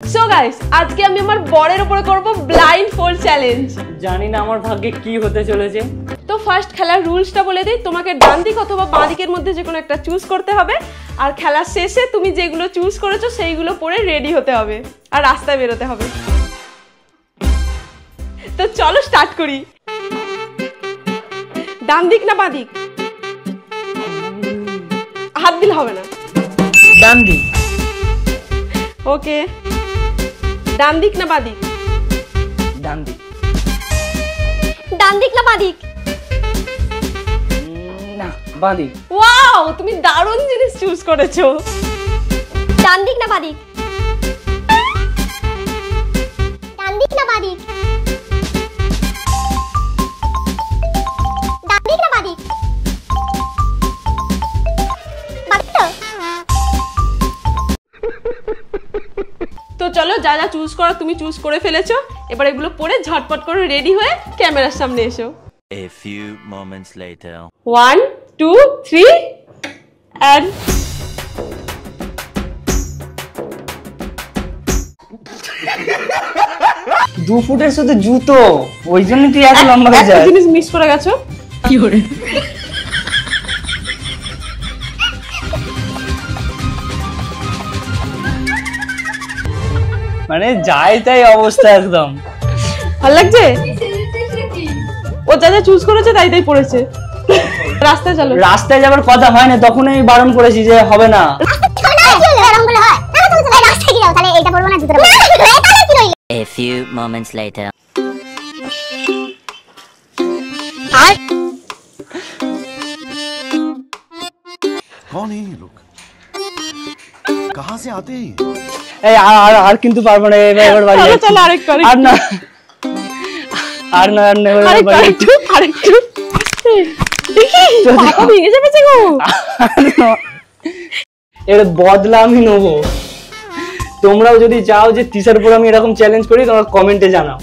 So guys, আজকে আমি আমার বরের উপরে করব ব্লাইন্ড ফোল্ড চ্যালেঞ্জ। জানি না আমার ভাগ্যে কি হতে চলেছে। তো ফার্স্ট খেলার রুলসটা বলে দিই, তোমাকে ডান দিক অথবা বাঁ দিকের মধ্যে যে কোনো একটা চুজ করতে হবে, আর খেলার শেষে তুমি যেগুলো চুজ করেছো সেইগুলো পরে রেডি হতে হবে আর রাস্তায় বেরোতে হবে। তো চলো স্টার্ট করি। ডান দিক না বাঁ দিক? হাত দিলে হবে না। ডান দিক। ওকে, ডান দিক না বাঁ দিক? ডান দিক। ডান দিক না বাঁ দিক? না, বাঁ দিক। ওয়াও, তুমি দারুণ জিনিস চুজ করেছো। ডান দিক না বাঁ দিক? ডান দিক না বাঁ দিক? ডান দিক না বাঁ দিক? তো চলো, যা যা চুজ করা তুমি চুজ করে ফেলেছো, এবার এগুলো পরে ঝটপট করে রেডি হয়ে ক্যামেরার সামনে এসো। A few moments later. 1 2 3 and 2 ফুটের সাথে জুতো, ওই জন্য তুই এত লম্বা হয়ে যাস। জিনিস মিস করে গেছো। কি করে? মানে যাই তাই অবস্থা একদম। ভালো লাগছে? ও যা যা চুজ করেছে তাই তাই পড়েছে। রাস্তায় চলো। রাস্তায় যাবার কথা হয় না, তখন আমি বারণ করেছি যে হবে না। A few moments later. कौन है ये लोग? कहाँ से आते हैं? এই আর কিন্তু পারবো না, এবার বাড়ি চলো যাচ্ছি। চলো, আরেকটু আর না এবার বাড়ি যাচ্ছি। আরেকটু দেখি পাপা ভেঙে যাবে গো। এর বদলা আমি নেবো। তোমরাও যদি চাও যে টিচার উপর আমি এরকম চ্যালেঞ্জ করি, তোমরা কমেন্টে জানাও।